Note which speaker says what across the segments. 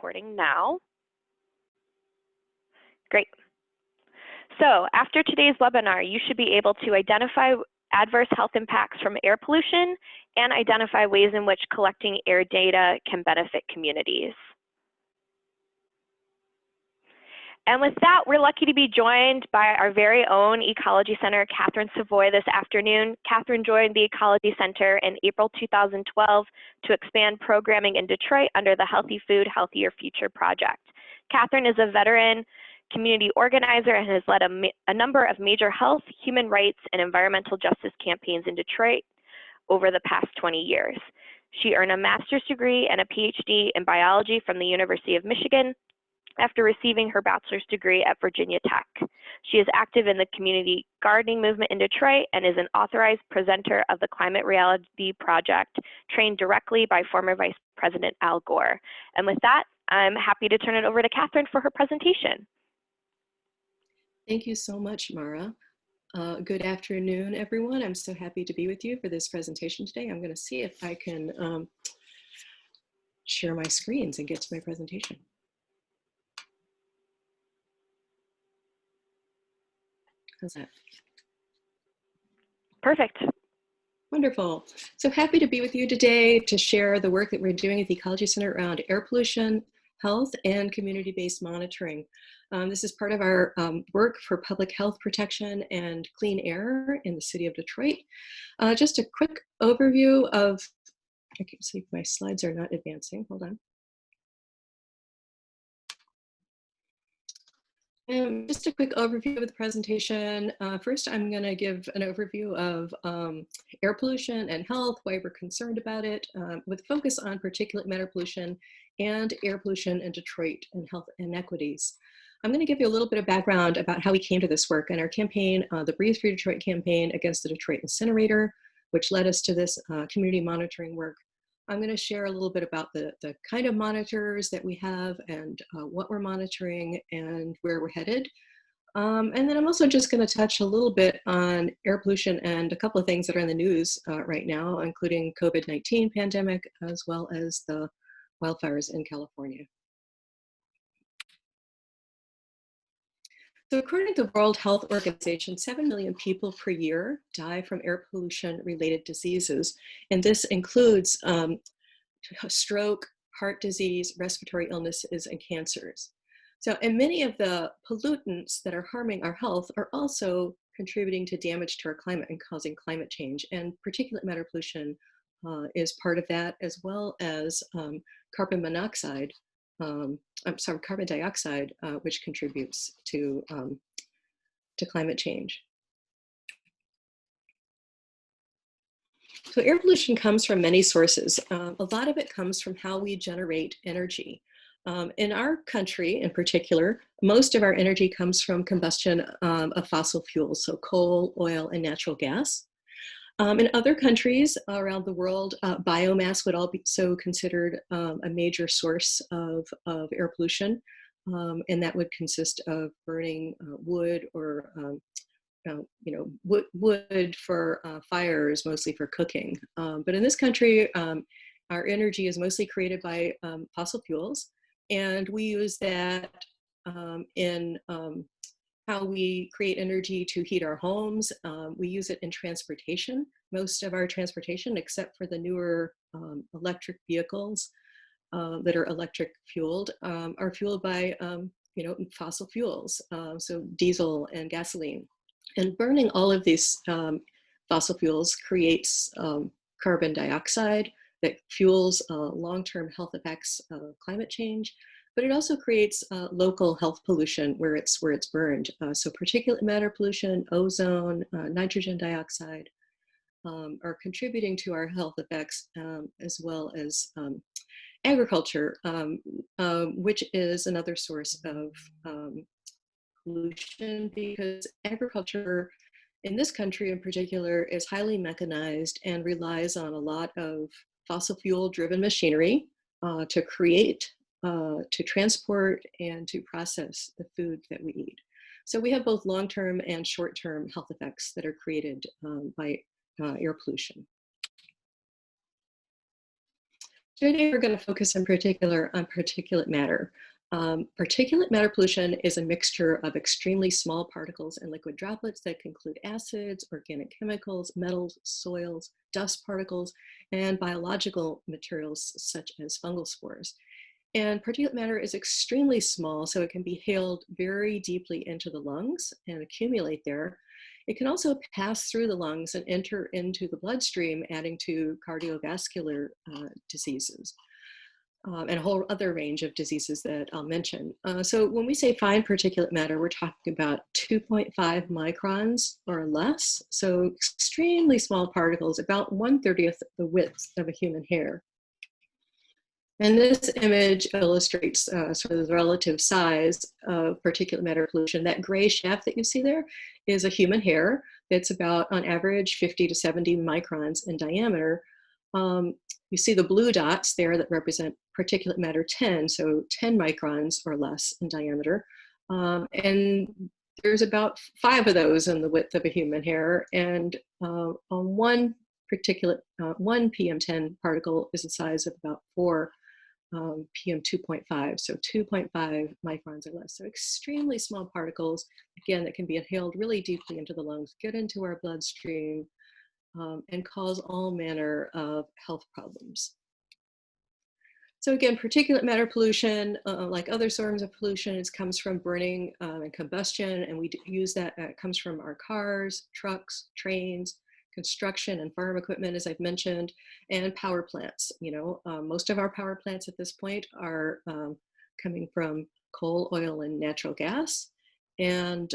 Speaker 1: recording now. Great. So after today's webinar, you should be able to identify adverse health impacts from air pollution and identify ways in which collecting air data can benefit communities. And with that, we're lucky to be joined by our very own Ecology Center, Kathryn Savoie, this afternoon. Kathryn joined the Ecology Center in April 2012 to expand programming in Detroit under the Healthy Food, Healthier Future project. Kathryn is a veteran community organizer and has led a number of major health, human rights, and environmental justice campaigns in Detroit over the past 20 years. She earned a master's degree and a PhD in biology from the University of Michigan after receiving her bachelor's degree at Virginia Tech. She is active in the community gardening movement in Detroit and is an authorized presenter of the Climate Reality Project, trained directly by former Vice President Al Gore. And with that, I'm happy to turn it over to Kathryn for her presentation.
Speaker 2: Thank you so much, Mara. Good afternoon, everyone. I'm so happy to be with you for this presentation today. I'm going to see if I can share my screens and get to my presentation. How's that?
Speaker 1: Perfect.
Speaker 2: Wonderful. So happy to be with you today to share the work that we're doing at the Ecology Center around air pollution, health, and community-based monitoring. This is part of our work for public health protection and clean air in the city of Detroit. Just a quick overview of, I can see my slides are not advancing, hold on. Just a quick overview of the presentation. First, I'm going to give an overview of air pollution and health, why we're concerned about it, with focus on particulate matter pollution and air pollution in Detroit and health inequities. I'm going to give you a little bit of background about how we came to this work and our campaign, the Breathe Free Detroit campaign against the Detroit incinerator, which led us to this community monitoring work. I'm going to share a little bit about the kind of monitors that we have and what we're monitoring and where we're headed. And then I'm also just going to touch a little bit on air pollution and a couple of things that are in the news right now, including COVID-19 pandemic, as well as the wildfires in California. So according to the World Health Organization, 7 million people per year die from air pollution related diseases. And this includes stroke, heart disease, respiratory illnesses, and cancers. So, and many of the pollutants that are harming our health are also contributing to damage to our climate and causing climate change. And particulate matter pollution is part of that, as well as carbon monoxide. Carbon dioxide, which contributes to climate change. So air pollution comes from many sources. A lot of it comes from how we generate energy. In our country in particular, most of our energy comes from combustion of fossil fuels, so coal, oil, and natural gas. In other countries around the world, biomass would also considered a major source of air pollution, and that would consist of burning wood or wood for fires, mostly for cooking. But in this country, our energy is mostly created by fossil fuels, and we use that in how we create energy to heat our homes. We use it in transportation. Most of our transportation, except for the newer electric vehicles that are electric fueled, are fueled by fossil fuels, so diesel and gasoline. And burning all of these fossil fuels creates carbon dioxide that fuels long-term health effects of climate change. But it also creates local health pollution where it's burned. So particulate matter pollution, ozone, nitrogen dioxide are contributing to our health effects, as well as agriculture, which is another source of pollution, because agriculture in this country in particular is highly mechanized and relies on a lot of fossil fuel driven machinery to create, to transport, and to process the food that we eat. So we have both long-term and short-term health effects that are created by air pollution. Today we're going to focus in particular on particulate matter. Particulate matter pollution is a mixture of extremely small particles and liquid droplets that can include acids, organic chemicals, metals, soils, dust particles, and biological materials such as fungal spores. And particulate matter is extremely small, so it can be inhaled very deeply into the lungs and accumulate there. It can also pass through the lungs and enter into the bloodstream, adding to cardiovascular diseases. And a whole other range of diseases that I'll mention. So when we say fine particulate matter, we're talking about 2.5 microns or less. So extremely small particles, about 1/30th the width of a human hair. And this image illustrates sort of the relative size of particulate matter pollution. That gray shaft that you see there is a human hair. It's about, on average, 50 to 70 microns in diameter. You see the blue dots there that represent particulate matter 10, so 10 microns or less in diameter. And there's about 5 of those in the width of a human hair. And on one PM10 particle is the size of about 4 PM 2.5, so 2.5 microns or less. So extremely small particles, again, that can be inhaled really deeply into the lungs, get into our bloodstream, and cause all manner of health problems. So again, particulate matter pollution, like other forms of pollution, it comes from burning and combustion, and we use that, it comes from our cars, trucks, trains, construction and farm equipment, as I've mentioned, and power plants. You know, most of our power plants at this point are coming from coal, oil, and natural gas. And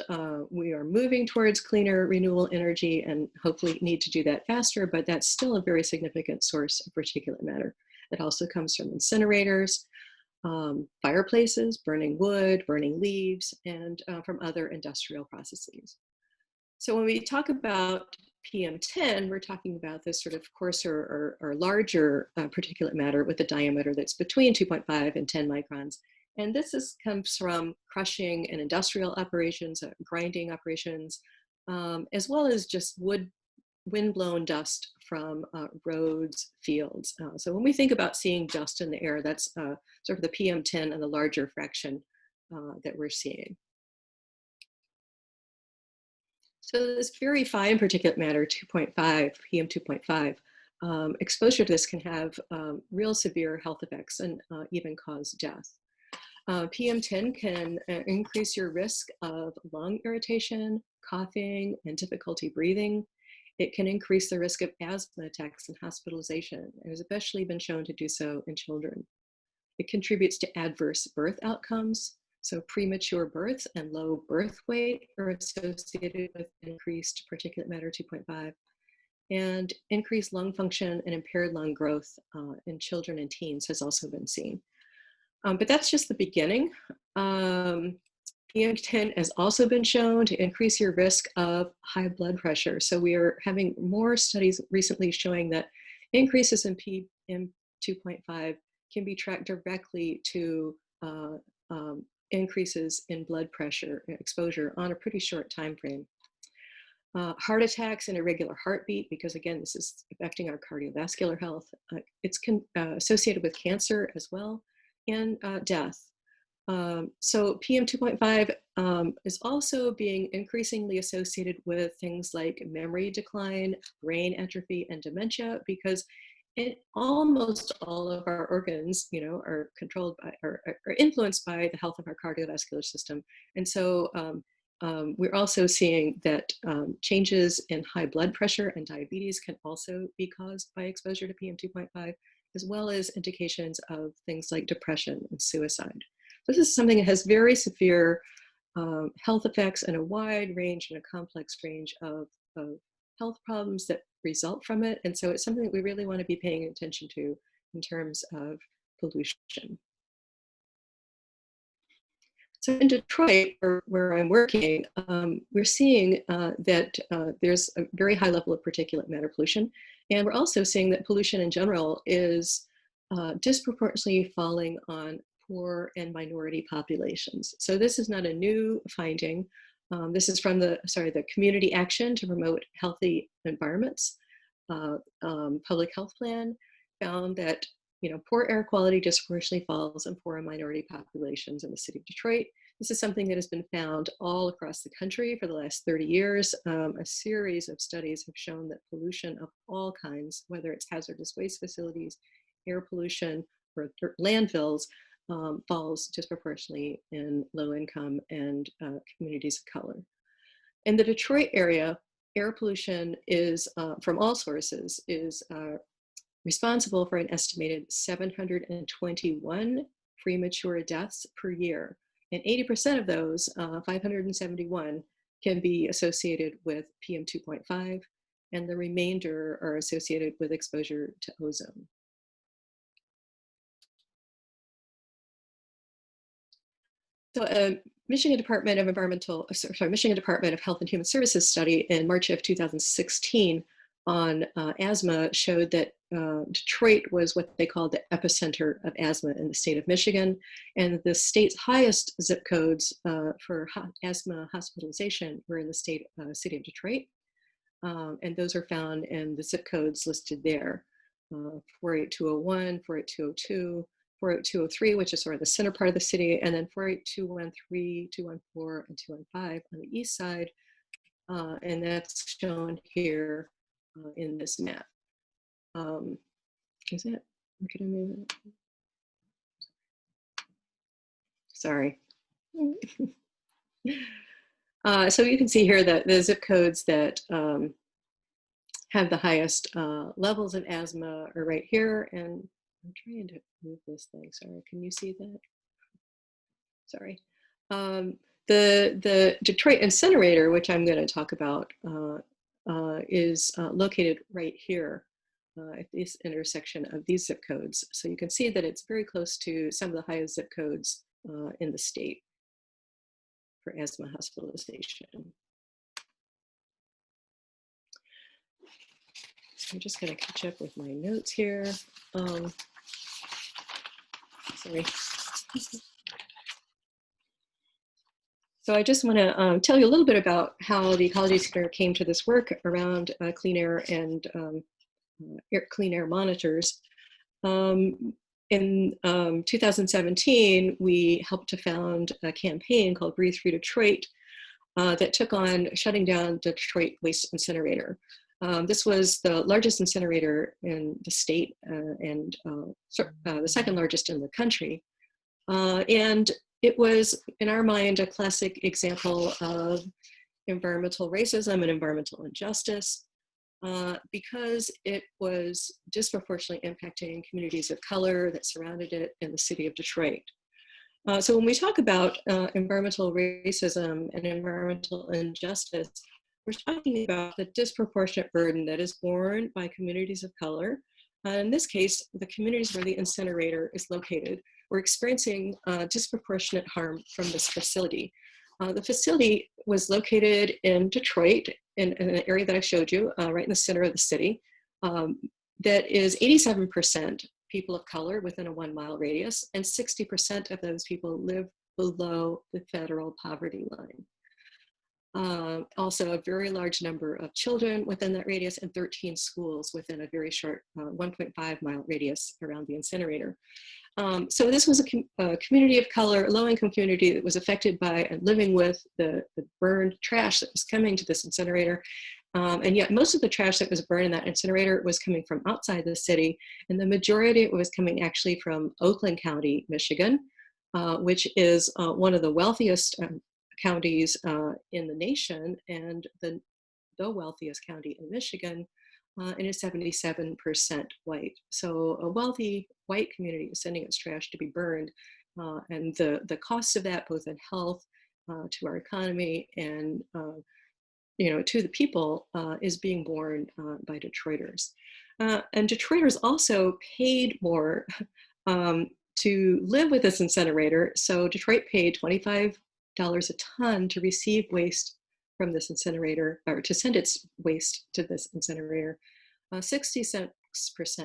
Speaker 2: we are moving towards cleaner, renewable energy and hopefully need to do that faster, but that's still a very significant source of particulate matter. It also comes from incinerators, fireplaces, burning wood, burning leaves, and from other industrial processes. So when we talk about PM10, we're talking about this sort of coarser or larger particulate matter with a diameter that's between 2.5 and 10 microns. And this comes from crushing and industrial operations, grinding operations, as well as just wind-blown dust from roads, fields. So when we think about seeing dust in the air, that's sort of the PM10 and the larger fraction that we're seeing. So this very fine particulate matter, 2.5, PM 2.5, exposure to this can have real severe health effects and even cause death. PM10 can increase your risk of lung irritation, coughing, and difficulty breathing. It can increase the risk of asthma attacks and hospitalization, and has especially been shown to do so in children. It contributes to adverse birth outcomes. So premature births and low birth weight are associated with increased particulate matter 2.5, and increased lung function and impaired lung growth in children and teens has also been seen. But that's just the beginning. PM10 has also been shown to increase your risk of high blood pressure. So we are having more studies recently showing that increases in PM 2.5 can be tracked directly to increases in blood pressure exposure on a pretty short time frame. Heart attacks and irregular heartbeat, because again, this is affecting our cardiovascular health. It's associated with cancer as well, and death. So PM 2.5 is also being increasingly associated with things like memory decline, brain atrophy, and dementia, because almost all of our organs, you know, are controlled by or influenced by the health of our cardiovascular system. And so we're also seeing that changes in high blood pressure and diabetes can also be caused by exposure to PM 2.5, as well as indications of things like depression and suicide. This is something that has very severe health effects and a wide range and a complex range of health problems that result from it. And so it's something that we really want to be paying attention to in terms of pollution. So in Detroit, where I'm working, we're seeing that there's a very high level of particulate matter pollution. And we're also seeing that pollution in general is disproportionately falling on poor and minority populations. So this is not a new finding. This is from the Community Action to Promote Healthy Environments public health plan, found that poor air quality disproportionately falls on poor and minority populations in the city of Detroit. This is something that has been found all across the country for the last 30 years. A series of studies have shown that pollution of all kinds, whether it's hazardous waste facilities, air pollution, or landfills, falls disproportionately in low income and communities of color. In the Detroit area, air pollution is, from all sources, is responsible for an estimated 721 premature deaths per year. And 80% of those, 571, can be associated with PM 2.5, and the remainder are associated with exposure to ozone. So Michigan Department of Michigan Department of Health and Human Services study in March of 2016 on asthma showed that Detroit was what they called the epicenter of asthma in the state of Michigan, and the state's highest zip codes for asthma hospitalization were in the city of Detroit, and those are found in the zip codes listed there: 48201, 48202, 48203, which is sort of the center part of the city, and then 48213, 214, and 215 on the east side, and that's shown here in this map. Is it? Can I move it? Sorry. So you can see here that the zip codes that have the highest levels of asthma are right here, and I'm trying to move this thing. Sorry, can you see that? Sorry. The Detroit incinerator, which I'm going to talk about, is located right here at this intersection of these zip codes. So you can see that it's very close to some of the highest zip codes in the state for asthma hospitalization. So I'm just going to catch up with my notes here. Sorry. So I just want to tell you a little bit about how the Ecology Center came to this work around clean air and clean air monitors. In 2017, we helped to found a campaign called Breathe Free Detroit that took on shutting down the Detroit Waste Incinerator. This was the largest incinerator in the state and the second largest in the country. And it was, in our mind, a classic example of environmental racism and environmental injustice because it was disproportionately impacting communities of color that surrounded it in the city of Detroit. So when we talk about environmental racism and environmental injustice, we're talking about the disproportionate burden that is borne by communities of color. In this case, the communities where the incinerator is located were experiencing disproportionate harm from this facility. The facility was located in Detroit, in an area that I showed you, right in the center of the city, that is 87% people of color within a 1 mile radius, and 60% of those people live below the federal poverty line. Also a very large number of children within that radius and 13 schools within a very short 1.5 mile radius around the incinerator. So this was a community of color, a low-income community that was affected by and living with the burned trash that was coming to this incinerator. And yet most of the trash that was burned in that incinerator was coming from outside the city, and the majority of it was coming actually from Oakland County, Michigan, which is one of the wealthiest counties in the nation, and the wealthiest county in Michigan, and is 77% white. So a wealthy white community is sending its trash to be burned, and the cost of that, both in health, to our economy, and to the people, is being borne by Detroiters. And Detroiters also paid more to live with this incinerator. So Detroit paid $25 a ton to receive waste from this incinerator, or to send its waste to this incinerator, 66%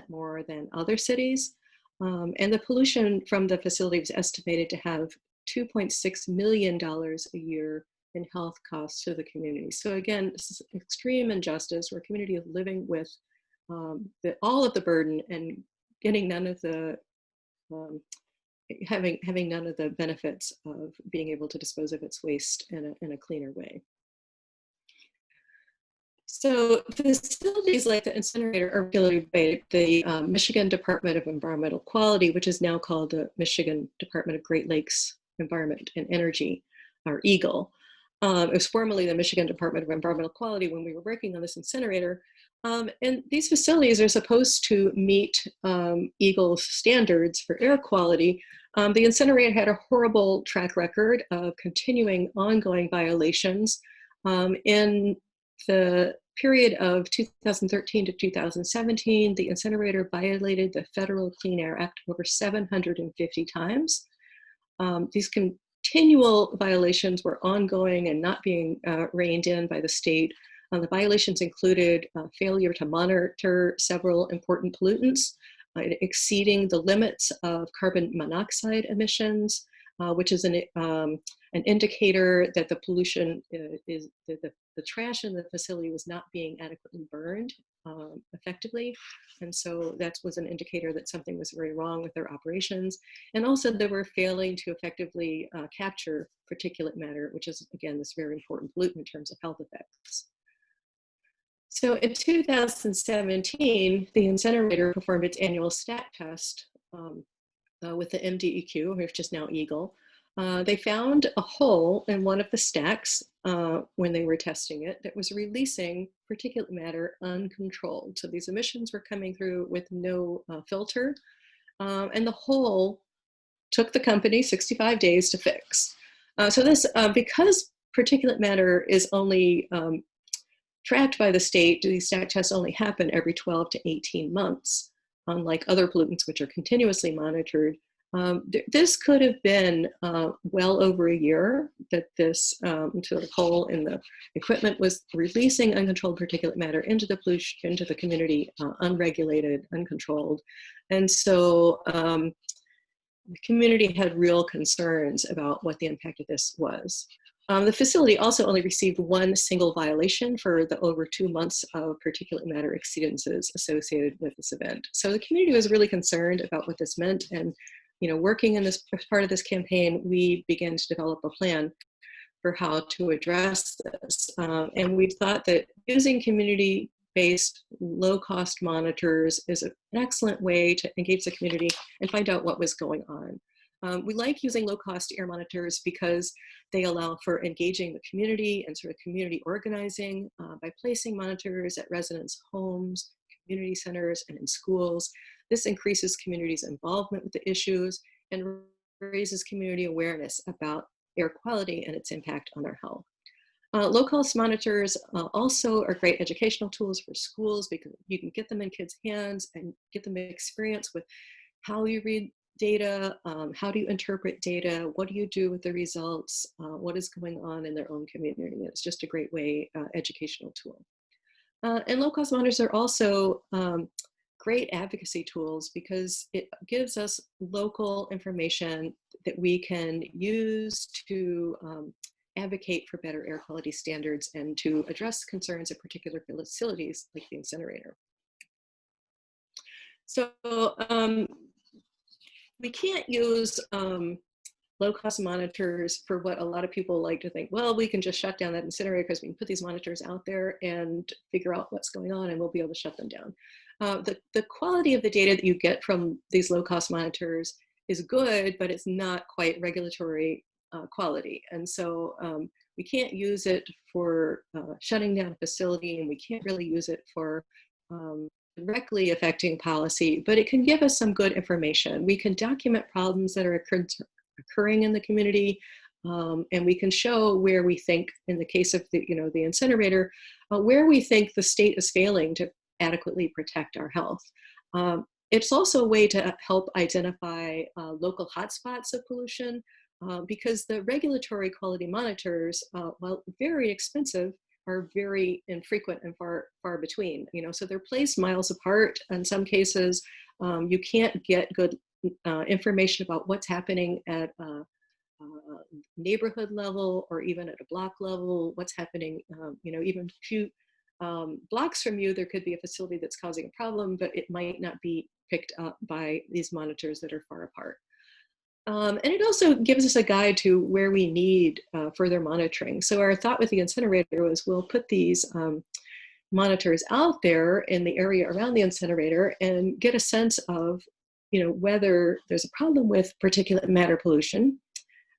Speaker 2: more than other cities. And the pollution from the facility was estimated to have $2.6 million a year in health costs to the community. So again, this is extreme injustice. We're a community of living with all of the burden and getting none of the um, having none of the benefits of being able to dispose of its waste in a cleaner way. So facilities like the incinerator are regulated by the Michigan Department of Environmental Quality, which is now called the Michigan Department of Great Lakes Environment and Energy, or EGLE. It was formerly the Michigan Department of Environmental Quality when we were working on this incinerator. And these facilities are supposed to meet EGLE's standards for air quality. The incinerator had a horrible track record of continuing ongoing violations. In the period of 2013 to 2017, the incinerator violated the Federal Clean Air Act over 750 times. These continual violations were ongoing and not being reined in by the state. The violations included failure to monitor several important pollutants, exceeding the limits of carbon monoxide emissions, which is an indicator that the pollution is, the trash in the facility was not being adequately burned effectively. And so that was an indicator that something was very wrong with their operations. And also they were failing to effectively capture particulate matter, which is, again, this very important pollutant in terms of health effects. So in 2017, the incinerator performed its annual stat test with the MDEQ, which is now EGLE. They found a hole in one of the stacks when they were testing it that was releasing particulate matter uncontrolled. So these emissions were coming through with no filter, and the hole took the company 65 days to fix. So this, because particulate matter is only tracked by the state, these stack tests only happen every 12 to 18 months, unlike other pollutants which are continuously monitored. This could have been well over a year that this sort of hole in the equipment was releasing uncontrolled particulate matter into the pollution, into the community, unregulated, uncontrolled. And so the community had real concerns about what the impact of this was. The facility also only received one single violation for the over 2 months of particulate matter exceedances associated with this event. So the community was really concerned about what this meant, and working in this part of this campaign, we began to develop a plan for how to address this. And we thought that using community-based low-cost monitors is an excellent way to engage the community and find out what was going on. We like using low-cost air monitors because they allow for engaging the community and sort of community organizing by placing monitors at residents' homes, community centers, and in schools. This increases communities' involvement with the issues and raises community awareness about air quality and its impact on their health. Low-cost monitors also are great educational tools for schools because you can get them in kids' hands and get them experience with how you read data, how do you interpret data, what do you do with the results, what is going on in their own community. It's just a great way, educational tool. And low-cost monitors are also great advocacy tools because it gives us local information that we can use to advocate for better air quality standards and to address concerns at particular facilities like the incinerator. So we can't use low-cost monitors for what a lot of people like to think, well, we can just shut down that incinerator because we can put these monitors out there and figure out what's going on and we'll be able to shut them down. The quality of the data that you get from these low-cost monitors is good, but it's not quite regulatory quality. And so we can't use it for shutting down a facility, and we can't really use it for directly affecting policy, but it can give us some good information. We can document problems that are occurring in the community, and we can show where we think, in the case of the incinerator, where we think the state is failing to adequately protect our health. It's also a way to help identify local hotspots of pollution, because the regulatory quality monitors, while very expensive, are very infrequent and far between. So they're placed miles apart. In some cases, you can't get good information about what's happening at a neighborhood level or even at a block level, what's happening, even blocks from you, there could be a facility that's causing a problem, but it might not be picked up by these monitors that are far apart. And it also gives us a guide to where we need further monitoring. So our thought with the incinerator was we'll put these monitors out there in the area around the incinerator and get a sense of, whether there's a problem with particulate matter pollution.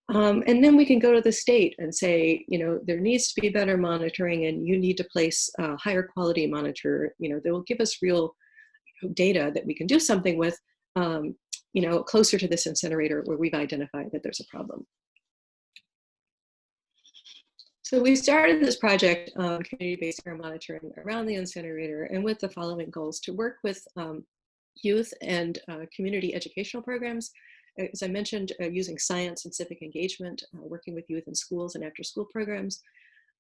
Speaker 2: And then we can go to the state and say, there needs to be better monitoring and you need to place a higher quality monitor, that will give us real data that we can do something with, closer to this incinerator where we've identified that there's a problem. So we started this project, community-based air monitoring around the incinerator, and with the following goals: to work with youth and community educational programs. As I mentioned, using science and civic engagement, working with youth in schools and after-school programs,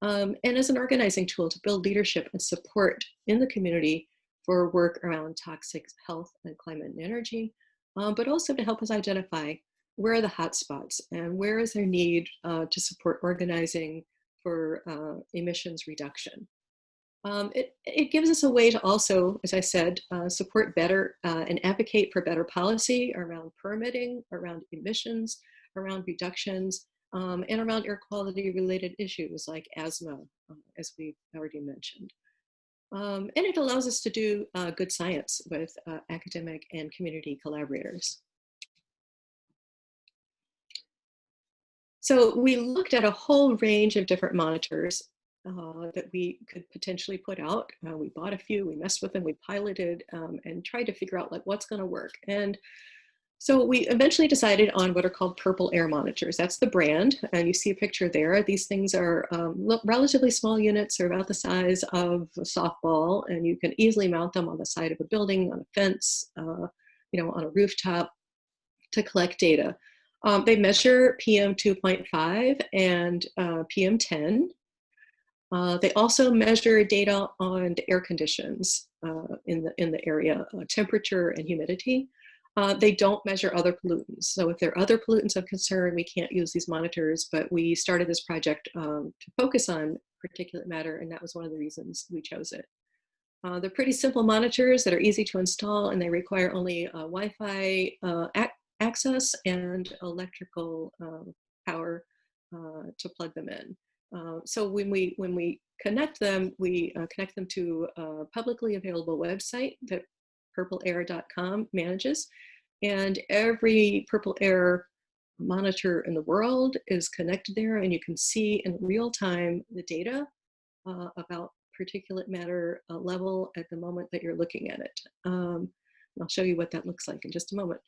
Speaker 2: and as an organizing tool to build leadership and support in the community for work around toxic health and climate and energy, but also to help us identify where are the hot spots and where is there need to support organizing for emissions reduction. It gives us a way to also, as I said, support better and advocate for better policy around permitting, around emissions, around reductions, and around air quality related issues like asthma, as we've already mentioned. And it allows us to do good science with academic and community collaborators. So we looked at a whole range of different monitors that we could potentially put out. We bought a few, we messed with them, we piloted, and tried to figure out what's going to work. And so we eventually decided on what are called purple air monitors. That's the brand, and you see a picture there. These things are relatively small units. They're about the size of a softball, and you can easily mount them on the side of a building, on a fence, on a rooftop to collect data. They measure PM 2.5 and PM 10. They also measure data on the air conditions in the area, temperature and humidity. They don't measure other pollutants. So if there are other pollutants of concern, we can't use these monitors, but we started this project to focus on particulate matter, and that was one of the reasons we chose it. They're pretty simple monitors that are easy to install, and they require only Wi-Fi access and electrical power to plug them in. So when we connect them, we connect them to a publicly available website that purpleair.com manages, and every Purple Air monitor in the world is connected there, and you can see in real time the data about particulate matter level at the moment that you're looking at it. I'll show you what that looks like in just a moment.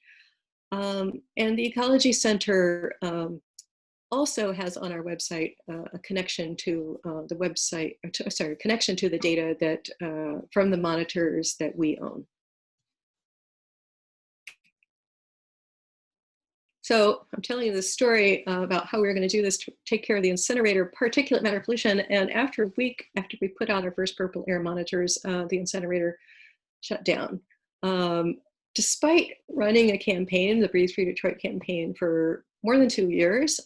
Speaker 2: And the Ecology Center also has on our website a connection to the website, connection to the data that from the monitors that we own. So I'm telling you this story about how we were going to do this to take care of the incinerator particulate matter pollution. And after a week after we put out our first Purple Air monitors, the incinerator shut down. Despite running a campaign, the Breathe Free Detroit campaign, for more than 2 years,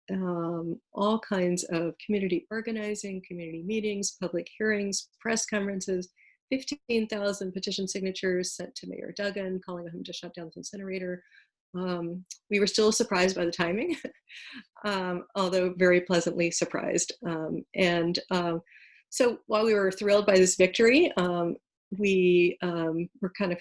Speaker 2: all kinds of community organizing, community meetings, public hearings, press conferences, 15,000 petition signatures sent to Mayor Duggan calling on him to shut down the incinerator. We were still surprised by the timing, although very pleasantly surprised. So while we were thrilled by this victory, we were kind of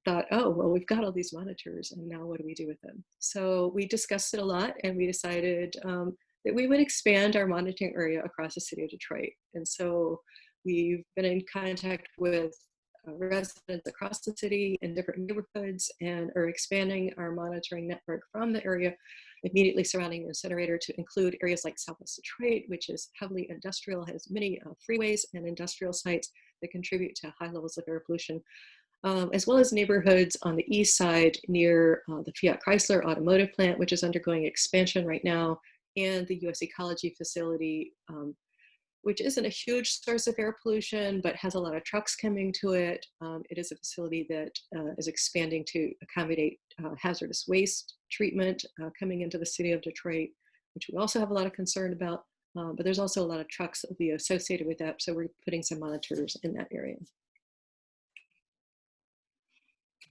Speaker 2: thought, oh, well, we've got all these monitors and now what do we do with them? So we discussed it a lot, and we decided that we would expand our monitoring area across the city of Detroit. And so we've been in contact with residents across the city in different neighborhoods and are expanding our monitoring network from the area immediately surrounding the incinerator to include areas like Southwest Detroit, which is heavily industrial, has many freeways and industrial sites that contribute to high levels of air pollution, as well as neighborhoods on the east side near the Fiat Chrysler automotive plant, which is undergoing expansion right now, and the US Ecology facility, which isn't a huge source of air pollution, but has a lot of trucks coming to it. It is a facility that is expanding to accommodate hazardous waste treatment coming into the city of Detroit, which we also have a lot of concern about. But there's also a lot of trucks that will be associated with that, so we're putting some monitors in that area.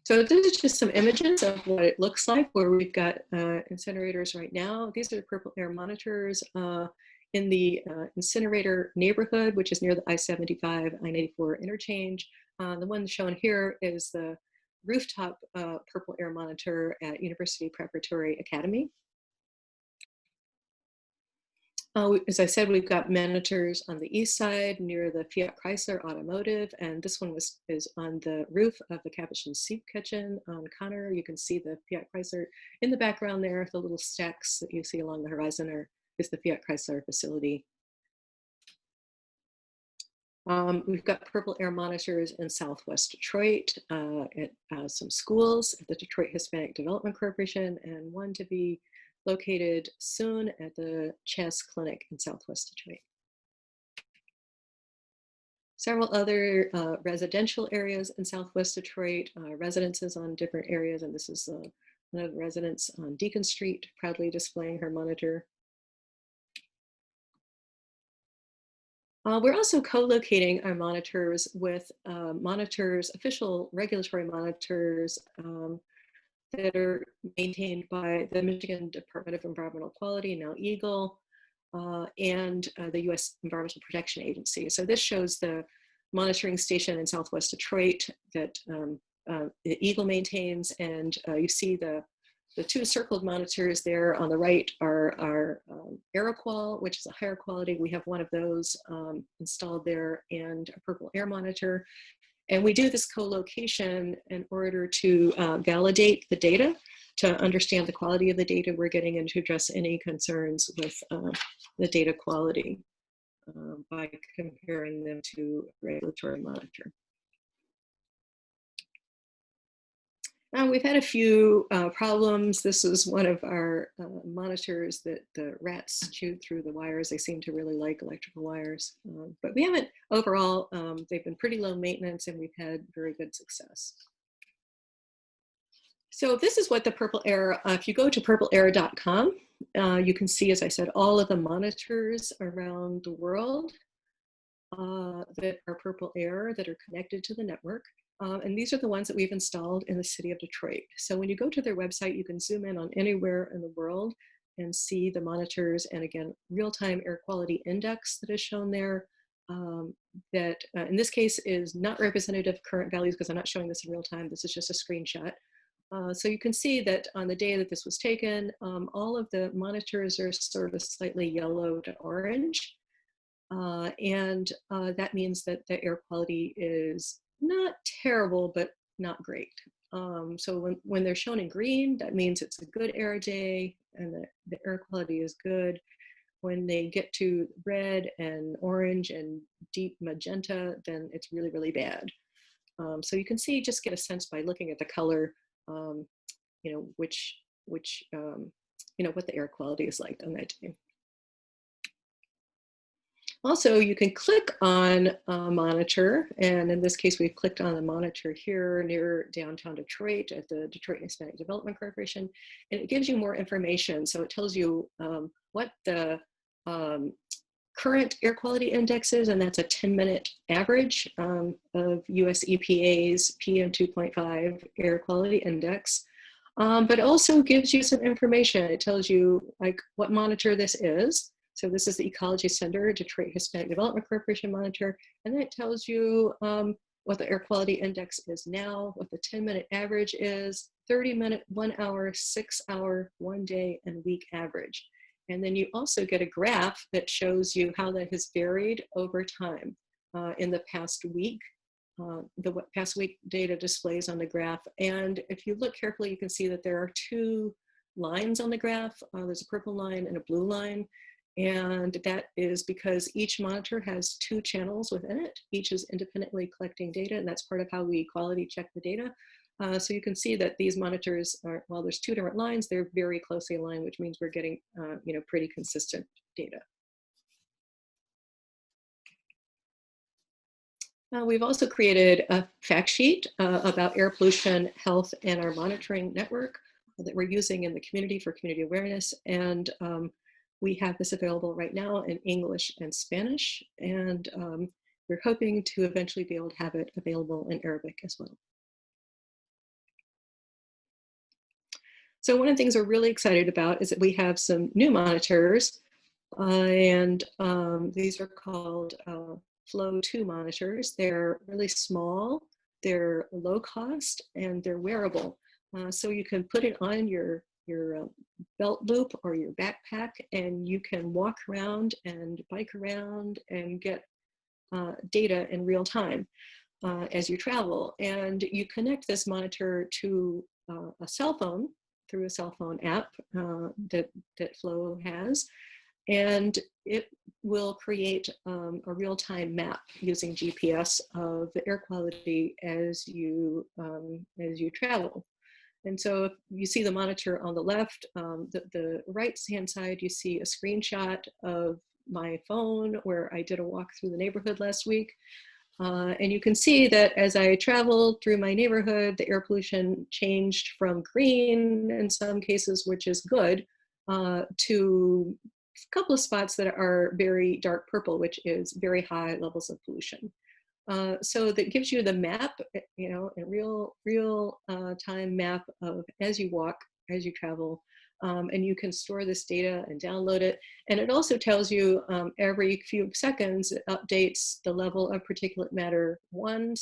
Speaker 2: So this is just some images of what it looks like where we've got incinerators right now. These are purple air monitors in the incinerator neighborhood, which is near the I-75, I-94 interchange. The one shown here is the rooftop purple air monitor at University Preparatory Academy. As I said, we've got monitors on the east side near the Fiat Chrysler Automotive, and this one is on the roof of the Capuchin Soup Kitchen on Connor. You can see the Fiat Chrysler in the background there. The little stacks that you see along the horizon is the Fiat Chrysler facility. We've got purple air monitors in Southwest Detroit at some schools at the Detroit Hispanic Development Corporation, and one to be located soon at the Chess Clinic in Southwest Detroit. Several other residential areas in Southwest Detroit, residences on different areas, and this is one of the residents on Deacon Street proudly displaying her monitor. We're also co-locating our monitors with official regulatory monitors that are maintained by the Michigan Department of Environmental Quality, now EGLE, and the U.S. Environmental Protection Agency. So this shows the monitoring station in Southwest Detroit that EGLE maintains, and you see the two circled monitors there on the right are AeroQual, which is a higher quality. We have one of those installed there, and a purple air monitor. And we do this co-location in order to validate the data, to understand the quality of the data we're getting, and to address any concerns with the data quality by comparing them to regulatory monitor. Now, we've had a few problems. This is one of our monitors that the rats chewed through the wires. They seem to really like electrical wires. But we haven't, overall, they've been pretty low maintenance, and we've had very good success. So this is what the purple air, if you go to purpleair.com, you can see, as I said, all of the monitors around the world that are purple air that are connected to the network. And these are the ones that we've installed in the city of Detroit. So when you go to their website, you can zoom in on anywhere in the world and see the monitors, and again, real-time air quality index that is shown there, that in this case is not representative of current values because I'm not showing this in real time. This is just a screenshot. So you can see that on the day that this was taken, all of the monitors are sort of slightly yellow to orange. And that means that the air quality is not terrible, but not great. So when they're shown in green, that means it's a good air day and the air quality is good. When they get to red and orange and deep magenta, then it's really, really bad. So you can see, just get a sense by looking at the color, you know, you know, what the air quality is like on that day. Also, you can click on a monitor, and in this case, we've clicked on a monitor here near downtown Detroit at the Detroit Hispanic Development Corporation, and it gives you more information. So it tells you what the current air quality index is, and that's a 10-minute average of US EPA's PM 2.5 air quality index. But also gives you some information. It tells you like what monitor this is. So this is the Ecology Center, Detroit Hispanic Development Corporation monitor. And then it tells you what the air quality index is now, what the 10-minute average is, 30-minute, 1 hour, 6 hour, 1 day, and week average. And then you also get a graph that shows you how that has varied over time in the past week. The past week data displays on the graph. And if you look carefully, you can see that there are two lines on the graph. There's a purple line and a blue line. And that is because each monitor has two channels within it. Each is independently collecting data, and that's part of how we quality check the data. So you can see that these monitors are, while there's two different lines, they're very closely aligned, which means we're getting you know, pretty consistent data. We've also created a fact sheet about air pollution, health, and our monitoring network that we're using in the community for community awareness. And We have this available right now in English and Spanish, and we're hoping to eventually be able to have it available in Arabic as well. So one of the things we're really excited about is that we have some new monitors, and these are called Flow 2 monitors. They're really small, they're low cost, and they're wearable. So you can put it on your belt loop or your backpack, and you can walk around and bike around and get data in real time as you travel. And you connect this monitor to a cell phone through a cell phone app that Flow has, and it will create a real-time map using GPS of the air quality as you travel. And so if you see the monitor on the left, the right-hand side, you see a screenshot of my phone where I did a walk through the neighborhood last week. And you can see that as I traveled through my neighborhood, the air pollution changed from green in some cases, which is good, to a couple of spots that are very dark purple, which is very high levels of pollution. So that gives you the map, you know, a real time map of as you walk, as you travel, and you can store this data and download it. And it also tells you every few seconds, it updates the level of particulate matter 1,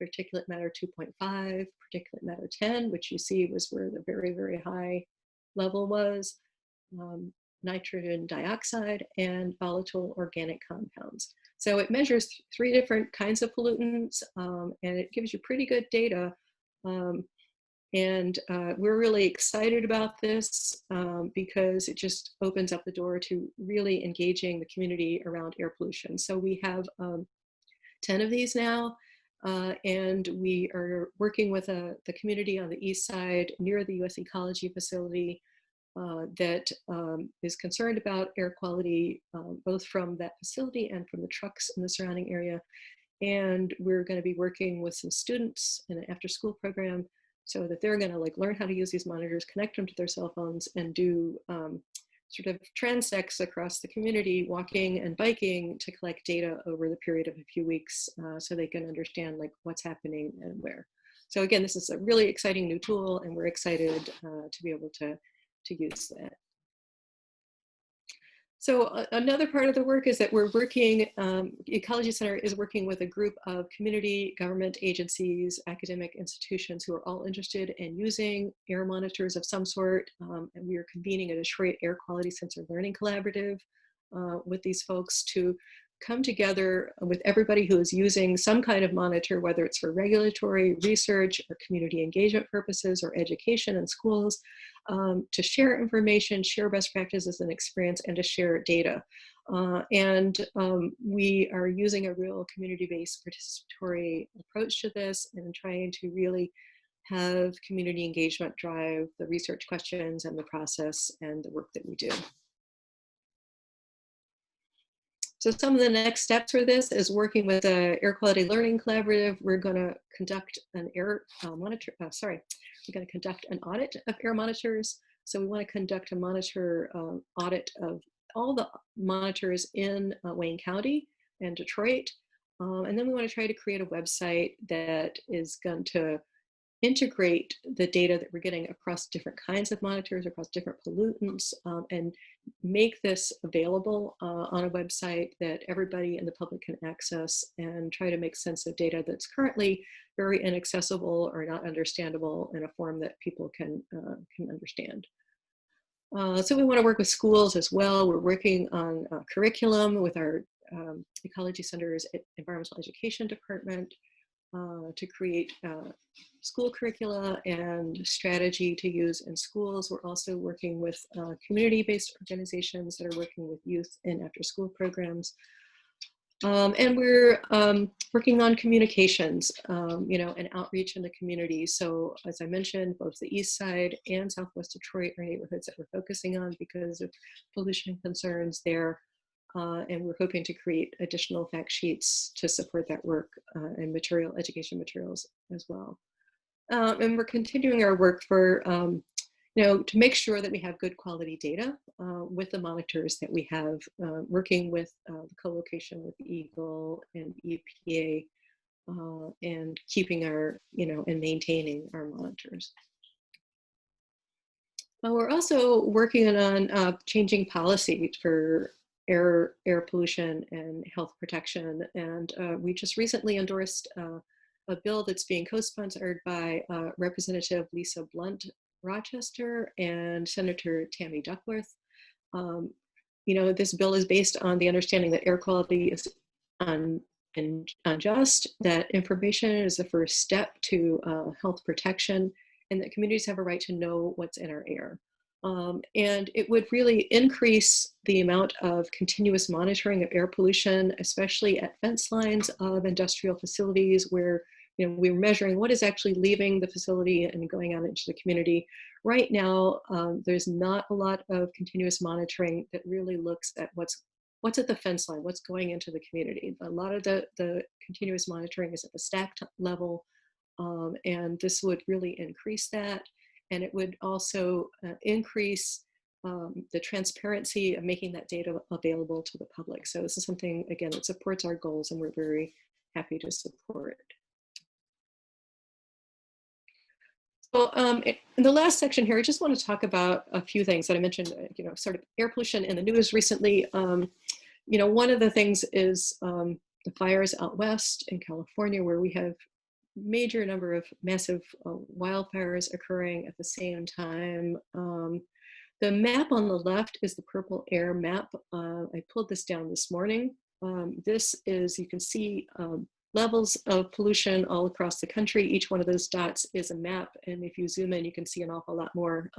Speaker 2: particulate matter 2.5, particulate matter 10, which you see was where the very, very high level was, nitrogen dioxide, and volatile organic compounds. So it measures 3 different kinds of pollutants, and it gives you pretty good data. We're really excited about this because it just opens up the door to really engaging the community around air pollution. So we have 10 of these now, and we are working with the community on the east side near the US Ecology facility that is concerned about air quality, both from that facility and from the trucks in the surrounding area. And we're going to be working with some students in an after-school program so that they're going to learn how to use these monitors, connect them to their cell phones, and do sort of transects across the community, walking and biking, to collect data over the period of a few weeks so they can understand what's happening and where. So again, this is a really exciting new tool, and we're excited to be able to use that. So another part of the work is that we're working, Ecology Center is working with a group of community, government agencies, academic institutions who are all interested in using air monitors of some sort. And we are convening a Detroit Air Quality Sensor Learning Collaborative with these folks to come together with everybody who is using some kind of monitor, whether it's for regulatory, research, or community engagement purposes, or education in schools, to share information, share best practices and experience, and to share data. We are using a real community-based participatory approach to this and trying to really have community engagement drive the research questions and the process and the work that we do. So some of the next steps for this is working with the Air Quality Learning Collaborative. We're going to conduct an we're going to conduct an audit of air monitors. So we want to conduct a monitor audit of all the monitors in Wayne County and Detroit. And then we want to try to create a website that is going to integrate the data that we're getting across different kinds of monitors, across different pollutants, and make this available on a website that everybody in the public can access, and try to make sense of data that's currently very inaccessible or not understandable in a form that people can understand. So we want to work with schools as well. We're working on curriculum with our Ecology Center's Environmental Education Department to create school curricula and strategy to use in schools. We're also working with community-based organizations that are working with youth in after-school programs. And we're working on communications, and outreach in the community. So as I mentioned, both the East Side and Southwest Detroit are neighborhoods that we're focusing on because of pollution concerns there. And we're hoping to create additional fact sheets to support that work and education materials as well. And we're continuing our work for to make sure that we have good quality data with the monitors that we have, working with the co-location with EGLE and EPA, and keeping our, and maintaining our monitors. We're also working on changing policy for air pollution and health protection. And we just recently endorsed a bill that's being co-sponsored by Representative Lisa Blunt Rochester and Senator Tammy Duckworth. This bill is based on the understanding that air quality is unjust, that information is the first step to health protection, and that communities have a right to know what's in our air. And it would really increase the amount of continuous monitoring of air pollution, especially at fence lines of industrial facilities where we're measuring what is actually leaving the facility and going out into the community. Right now, there's not a lot of continuous monitoring that really looks at what's at the fence line, what's going into the community. A lot of the continuous monitoring is at the stack level, and this would really increase that. And it would also increase the transparency of making that data available to the public. So this is something, again, that supports our goals, and we're very happy to support. So in the last section here, I just want to talk about a few things that I mentioned, sort of air pollution in the news recently. One of the things is the fires out west in California, where we have major number of massive wildfires occurring at the same time. The map on the left is the purple air map. I pulled this down this morning. This is, you can see levels of pollution all across the country. Each one of those dots is a map, and if you zoom in, you can see an awful lot more.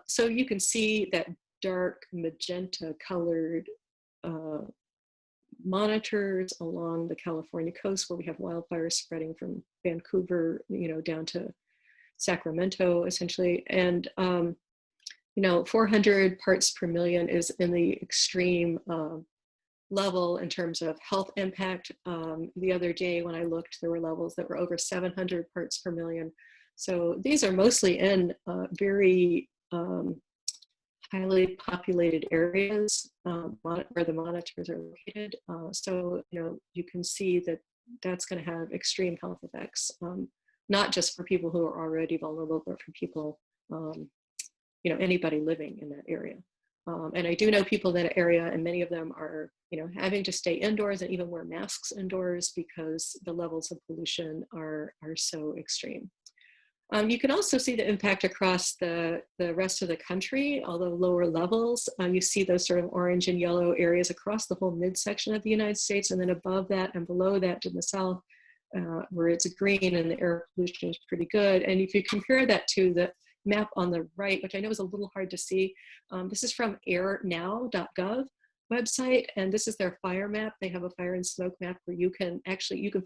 Speaker 2: So you can see that dark magenta colored monitors along the California coast, where we have wildfires spreading from Vancouver, down to Sacramento, essentially. And 400 parts per million is in the extreme level in terms of health impact. The other day when I looked, there were levels that were over 700 parts per million. So these are mostly in very highly populated areas where the monitors are located. So you can see that that's going to have extreme health effects, not just for people who are already vulnerable, but for people, anybody living in that area. And I do know people in that area, and many of them are, having to stay indoors and even wear masks indoors because the levels of pollution are so extreme. You can also see the impact across the rest of the country, although lower levels. You see those sort of orange and yellow areas across the whole midsection of the United States, and then above that and below that to the south, where it's green and the air pollution is pretty good. And if you compare that to the map on the right, which I know is a little hard to see, this is from airnow.gov website, and this is their fire map. They have a fire and smoke map where you can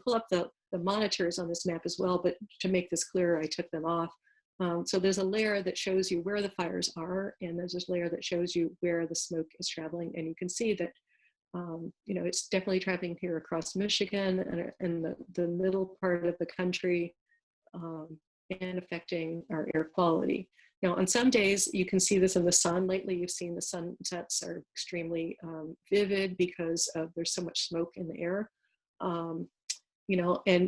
Speaker 2: pull up the monitors on this map as well, but to make this clearer, I took them off. So there's a layer that shows you where the fires are, and there's this layer that shows you where the smoke is traveling, and you can see that it's definitely traveling here across Michigan and the middle part of the country, and affecting our air quality. Now, on some days, you can see this in the sun. Lately, you've seen the sunsets are extremely vivid because there's so much smoke in the air. And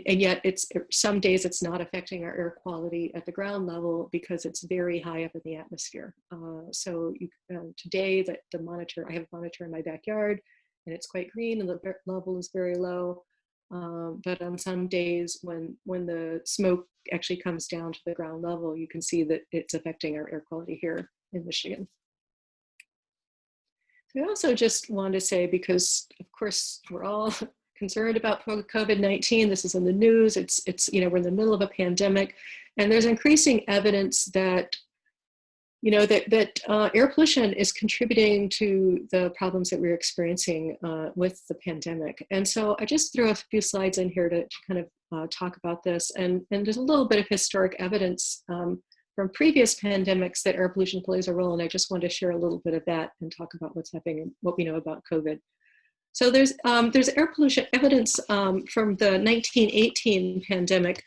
Speaker 2: yet some days it's not affecting our air quality at the ground level because it's very high up in the atmosphere. So today, I have a monitor in my backyard, and it's quite green and the level is very low. But on some days when the smoke actually comes down to the ground level, you can see that it's affecting our air quality here in Michigan. So I also just want to say, because of course we're all concerned about COVID-19, this is in the news, it's we're in the middle of a pandemic, and there's increasing evidence that air pollution is contributing to the problems that we're experiencing with the pandemic. And so I just threw a few slides in here to kind of talk about this. And there's a little bit of historic evidence from previous pandemics that air pollution plays a role. And I just wanted to share a little bit of that and talk about what's happening and what we know about COVID. So there's air pollution evidence from the 1918 pandemic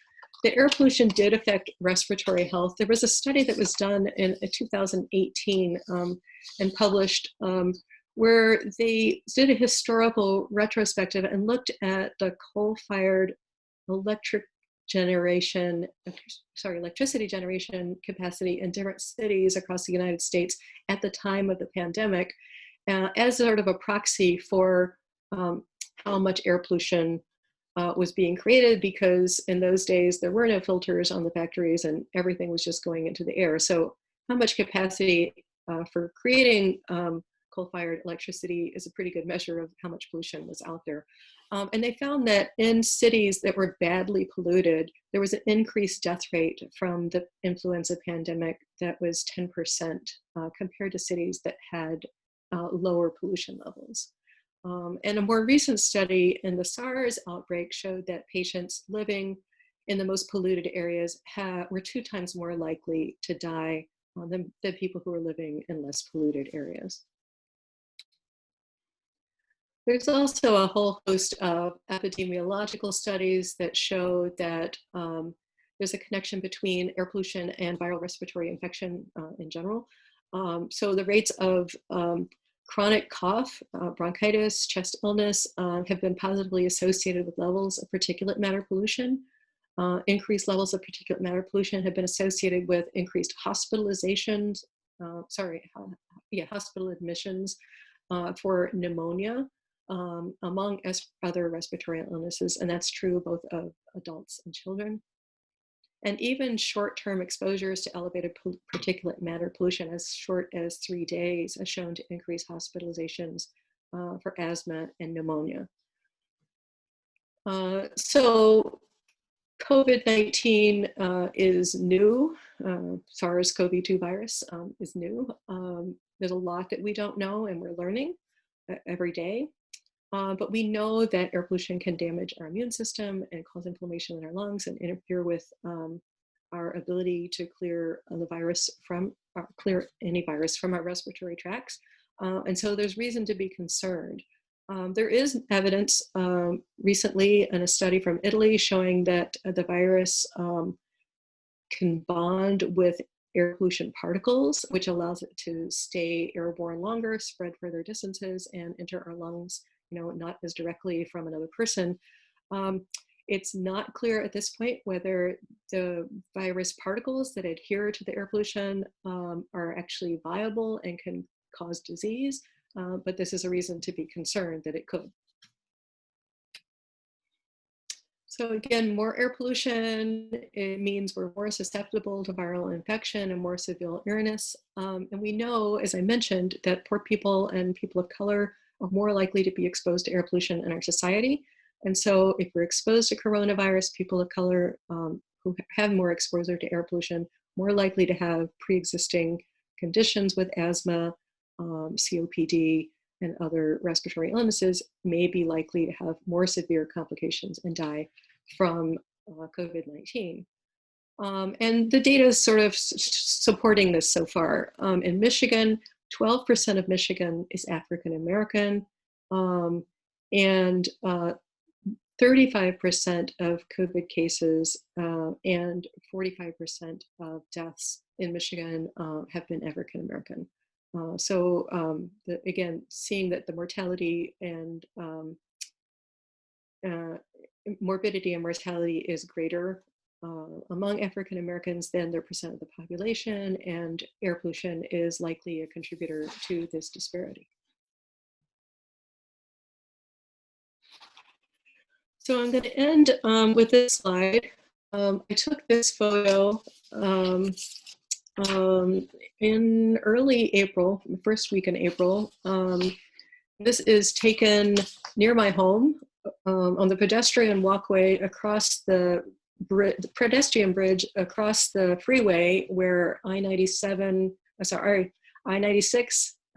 Speaker 2: the air pollution did affect respiratory health. There was a study that was done in 2018 and published where they did a historical retrospective and looked at the coal-fired electricity generation capacity in different cities across the United States at the time of the pandemic as sort of a proxy for how much air pollution was being created, because in those days there were no filters on the factories and everything was just going into the air. So how much capacity for creating coal-fired electricity is a pretty good measure of how much pollution was out there. And they found that in cities that were badly polluted, there was an increased death rate from the influenza pandemic that was 10% compared to cities that had lower pollution levels. And a more recent study in the SARS outbreak showed that patients living in the most polluted areas were 2 times more likely to die than people who were living in less polluted areas. There's also a whole host of epidemiological studies that show that there's a connection between air pollution and viral respiratory infection in general. So the rates of chronic cough, bronchitis, chest illness have been positively associated with levels of particulate matter pollution. Increased levels of particulate matter pollution have been associated with increased hospitalizations, hospital admissions for pneumonia, among other respiratory illnesses, and that's true both of adults and children. And even short-term exposures to elevated particulate matter pollution as short as 3 days are shown to increase hospitalizations for asthma and pneumonia. So COVID-19 is new. SARS-CoV-2 virus is new. There's a lot that we don't know and we're learning every day. But we know that air pollution can damage our immune system and cause inflammation in our lungs and interfere with our ability to clear the virus clear any virus from our respiratory tracts. And so there's reason to be concerned. There is evidence recently in a study from Italy showing that the virus can bond with air pollution particles, which allows it to stay airborne longer, spread further distances, and enter our lungs, not as directly from another person. It's not clear at this point whether the virus particles that adhere to the air pollution are actually viable and can cause disease, but this is a reason to be concerned that it could. So again, more air pollution, it means we're more susceptible to viral infection and more severe illness. And we know, as I mentioned, that poor people and people of color are more likely to be exposed to air pollution in our society. And so if we're exposed to coronavirus, people of color who have more exposure to air pollution, more likely to have pre-existing conditions with asthma, COPD, and other respiratory illnesses, may be likely to have more severe complications and die from COVID-19. And the data is sort of supporting this so far. In Michigan, 12% of Michigan is African American, and 35% of COVID cases and 45% of deaths in Michigan have been African American. Again, seeing that the mortality and morbidity and mortality is greater among African Americans than their percent of the population, and air pollution is likely a contributor to this disparity. So I'm going to end with this slide. I took this photo in early April, the first week in April. This is taken near my home on the pedestrian walkway across the pedestrian bridge across the freeway where I-96,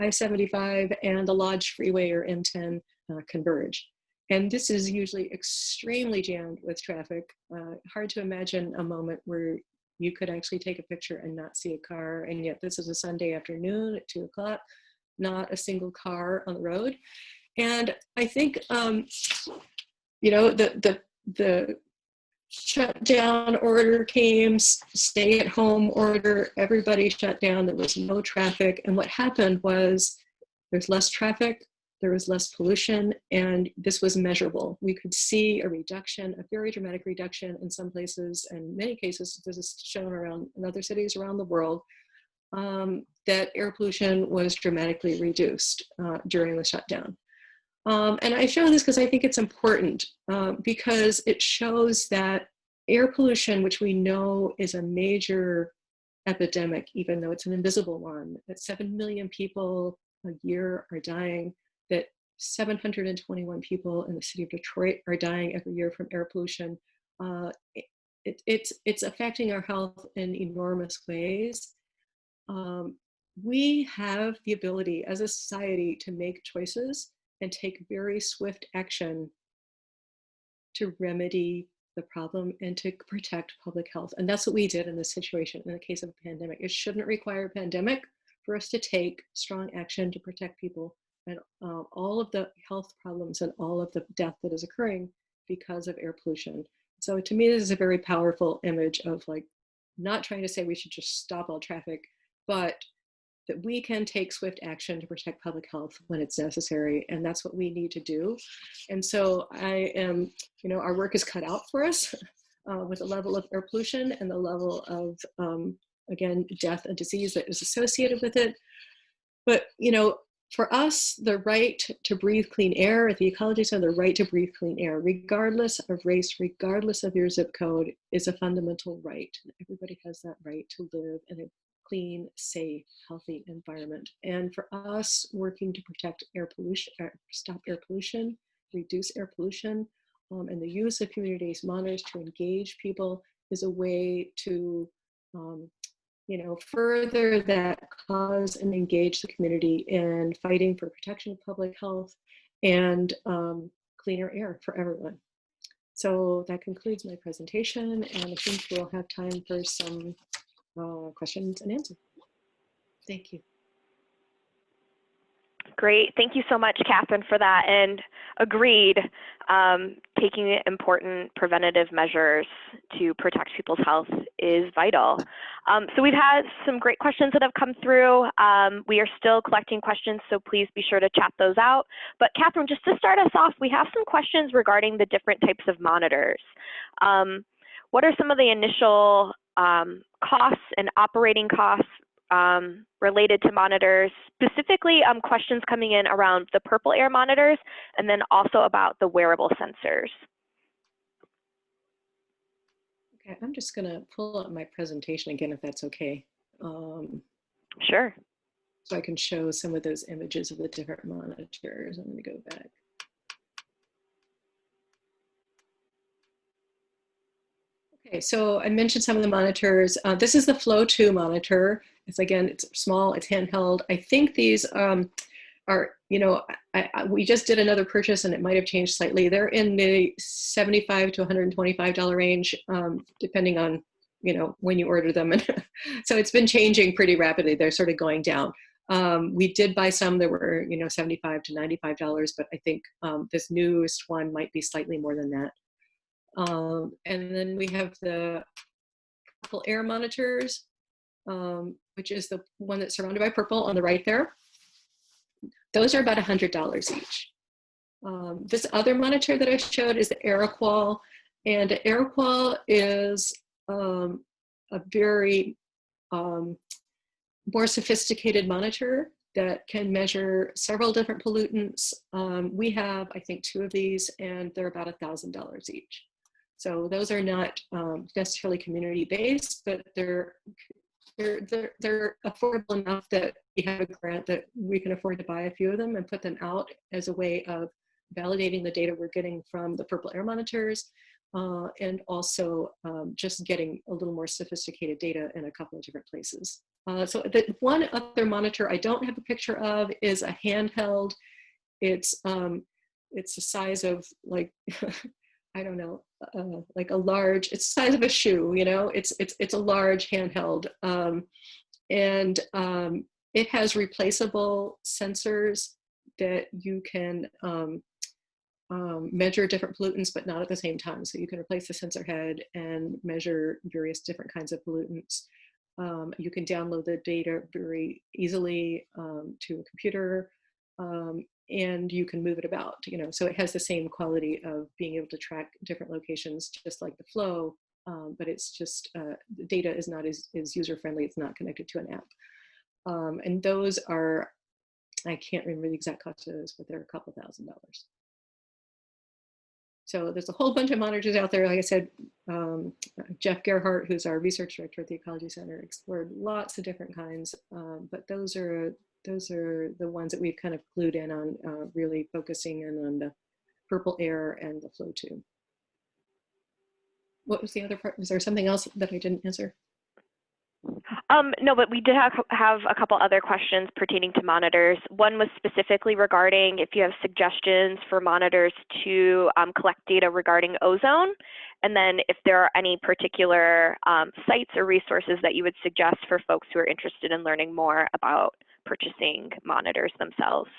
Speaker 2: I-75, and the Lodge Freeway or M10 converge. And this is usually extremely jammed with traffic. Hard to imagine a moment where you could actually take a picture and not see a car, and yet this is a Sunday afternoon at 2 o'clock, not a single car on the road. And I think, the shutdown order came, stay at home order, everybody shut down, there was no traffic. And what happened was there's less traffic, there was less pollution, and this was measurable. We could see a reduction, a very dramatic reduction in some places, and many cases, this is shown around in other cities around the world, that air pollution was dramatically reduced during the shutdown. And I show this because I think it's important because it shows that air pollution, which we know is a major epidemic, even though it's an invisible one, that 7 million people a year are dying, that 721 people in the city of Detroit are dying every year from air pollution. It's affecting our health in enormous ways. We have the ability as a society to make choices and take very swift action to remedy the problem and to protect public health. And that's what we did in this situation in the case of a pandemic. It shouldn't require a pandemic for us to take strong action to protect people and all of the health problems and all of the death that is occurring because of air pollution. So to me, this is a very powerful image of like, not trying to say we should just stop all traffic, but that we can take swift action to protect public health when it's necessary. And that's what we need to do. And so I am, our work is cut out for us with the level of air pollution and the level of, again, death and disease that is associated with it. But, for us, the right to breathe clean air at the Ecology Center, the right to breathe clean air, regardless of race, regardless of your zip code, is a fundamental right. Everybody has that right to live in a clean, safe, healthy environment. And for us, working to protect air pollution, stop air pollution, reduce air pollution, and the use of community-based monitors to engage people is a way to further that cause and engage the community in fighting for protection of public health and cleaner air for everyone. So that concludes my presentation, and I think we'll have time for some questions and answers. Thank you.
Speaker 1: Great. Thank you so much, Kathryn, for that. And agreed, taking important preventative measures to protect people's health is vital. So we've had some great questions that have come through. We are still collecting questions, so please be sure to chat those out. But Kathryn, just to start us off, we have some questions regarding the different types of monitors. What are some of the initial costs and operating costs related to monitors, specifically questions coming in around the purple air monitors, and then also about the wearable sensors.
Speaker 2: Okay, I'm just gonna pull up my presentation again, if that's okay.
Speaker 1: Sure.
Speaker 2: So I can show some of those images of the different monitors. I'm gonna go back. Okay, so I mentioned some of the monitors. This is the Flow 2 monitor. It's small, it's handheld. I think these are, we just did another purchase and it might have changed slightly. They're in the $75 to $125 range, depending on, when you order them. So it's been changing pretty rapidly. They're sort of going down. We did buy some that were, $75 to $95, but I think this newest one might be slightly more than that. And then we have the purple air monitors, which is the one that's surrounded by purple on the right there. Those are about $100 each. This other monitor that I showed is the AeroQual, and AeroQual is a very more sophisticated monitor that can measure several different pollutants. We have, I think, 2 of these, and they're about $1,000 each. So those are not necessarily community-based, but they're affordable enough that we have a grant that we can afford to buy a few of them and put them out as a way of validating the data we're getting from the purple air monitors, and also just getting a little more sophisticated data in a couple of different places. So the one other monitor I don't have a picture of is a handheld. It's the size of like, I don't know, like a large, it's the size of a shoe, it's a large handheld. And it has replaceable sensors that you can measure different pollutants, but not at the same time. So you can replace the sensor head and measure various different kinds of pollutants. You can download the data very easily to a computer, and you can move it about. So it has the same quality of being able to track different locations, just like the flow. But it's just the data is not as user-friendly. It's not connected to an app. And those are, I can't remember the exact cost of those, but they're a couple $1,000s. So there's a whole bunch of monitors out there. Like I said, Jeff Gerhardt, who's our research director at the Ecology Center, explored lots of different kinds, but those are the ones that we've kind of glued in on, really focusing in on the purple air and the flow tube. What was the other part? Was there something else that I didn't answer?
Speaker 1: No, but we did have a couple other questions pertaining to monitors. One was specifically regarding if you have suggestions for monitors to collect data regarding ozone, and then if there are any particular sites or resources that you would suggest for folks who are interested in learning more about purchasing monitors themselves.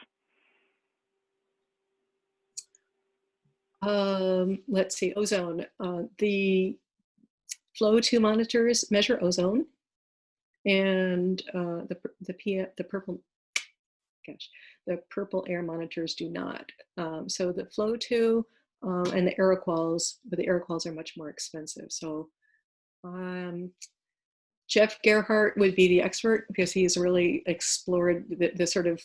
Speaker 2: Let's see, ozone. The flow 2 monitors measure ozone, and the purple air monitors do not. So the flow 2 and the aeroquals, but the aeroquals are much more expensive. So Jeff Gerhardt would be the expert because he's really explored the sort of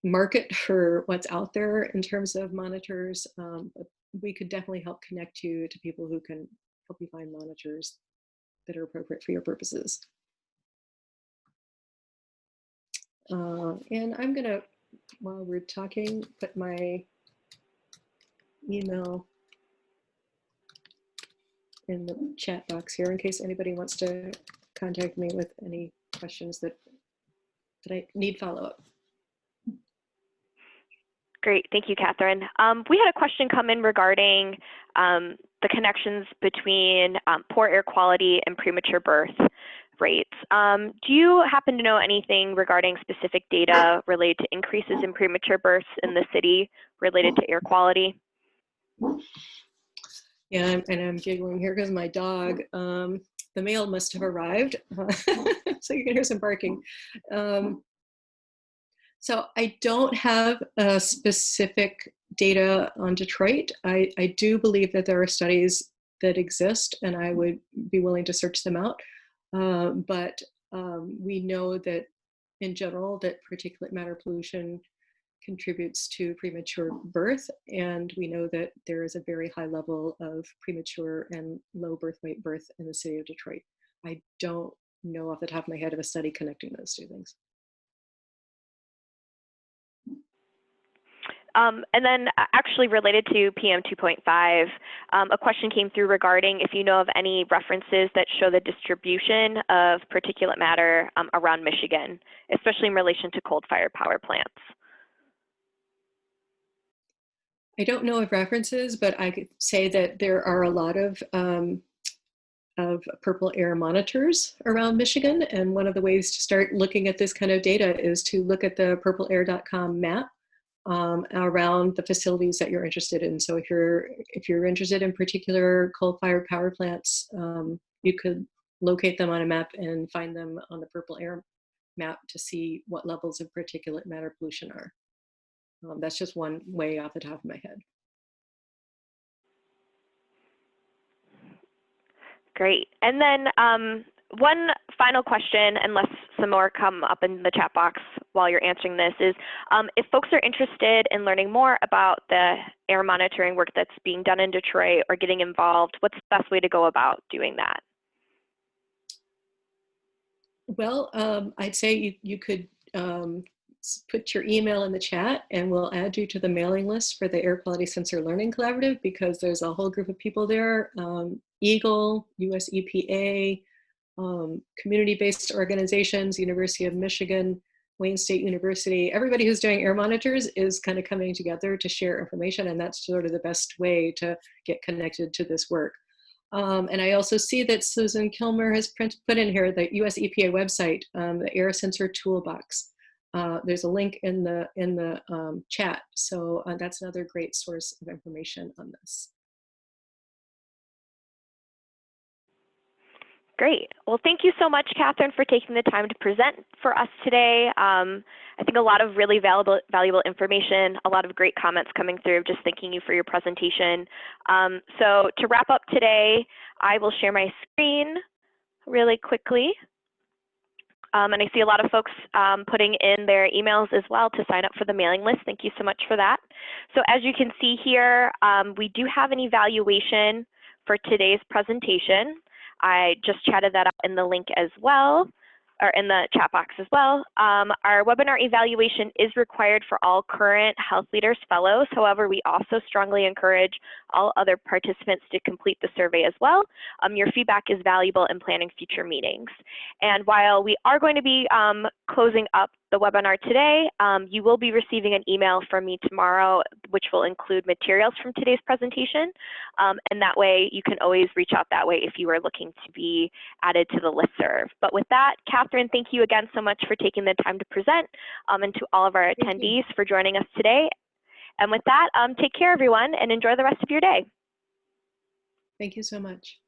Speaker 2: market for what's out there in terms of monitors. But we could definitely help connect you to people who can help you find monitors that are appropriate for your purposes. And I'm gonna, while we're talking, put my email in the chat box here in case anybody wants to contact me with any questions that I need follow-up.
Speaker 1: Great, thank you, Kathryn. We had a question come in regarding the connections between poor air quality and premature birth rates. Do you happen to know anything regarding specific data related to increases in premature births in the city related to air quality?
Speaker 2: Yeah, and I'm giggling here because my dog, the mail must have arrived. So you can hear some barking. So I don't have specific data on Detroit. I do believe that there are studies that exist, and I would be willing to search them out. But we know that in general that particulate matter pollution contributes to premature birth, and we know that there is a very high level of premature and low birth weight birth in the city of Detroit. I don't know off the top of my head of a study connecting those two things.
Speaker 1: And then actually related to PM 2.5, a question came through regarding if you know of any references that show the distribution of particulate matter around Michigan, especially in relation to coal-fired power plants.
Speaker 2: I don't know of references, but I could say that there are a lot of purple air monitors around Michigan. And one of the ways to start looking at this kind of data is to look at the purpleair.com map around the facilities that you're interested in. So if you're interested in particular coal-fired power plants, you could locate them on a map and find them on the purple air map to see what levels of particulate matter pollution are. That's just one way off the top of my head.
Speaker 1: Great. And then one final question, unless some more come up in the chat box while you're answering this, is if folks are interested in learning more about the air monitoring work that's being done in Detroit or getting involved, what's the best way to go about doing that?
Speaker 2: Well, I'd say you could put your email in the chat and we'll add you to the mailing list for the Air Quality Sensor Learning Collaborative, because there's a whole group of people there, EGLE, US EPA, community-based organizations, University of Michigan, Wayne State University. Everybody who's doing air monitors is kind of coming together to share information, and that's sort of the best way to get connected to this work. And I also see that Susan Kilmer has put in here the US EPA website, the Air Sensor Toolbox. there's a link in the chat. So that's another great source of information on this.
Speaker 1: Great. Well, thank you so much, Kathryn, for taking the time to present for us today. I think a lot of really valuable information, a lot of great comments coming through, just thanking you for your presentation. So to wrap up today, I will share my screen really quickly. And I see a lot of folks putting in their emails as well to sign up for the mailing list. Thank you so much for that. So as you can see here, we do have an evaluation for today's presentation. I just chatted that up in the link as well, or in the chat box as well. Our webinar evaluation is required for all current Health Leaders Fellows. However, we also strongly encourage all other participants to complete the survey as well. Your feedback is valuable in planning future meetings. And while we are going to be closing up the webinar today, you will be receiving an email from me tomorrow, which will include materials from today's presentation. And that way, you can always reach out that way if you are looking to be added to the listserv. But with that, Kathryn, thank you again so much for taking the time to present, and to all of our attendees for joining us today. And with that, take care, everyone, and enjoy the rest of your day.
Speaker 2: Thank you so much.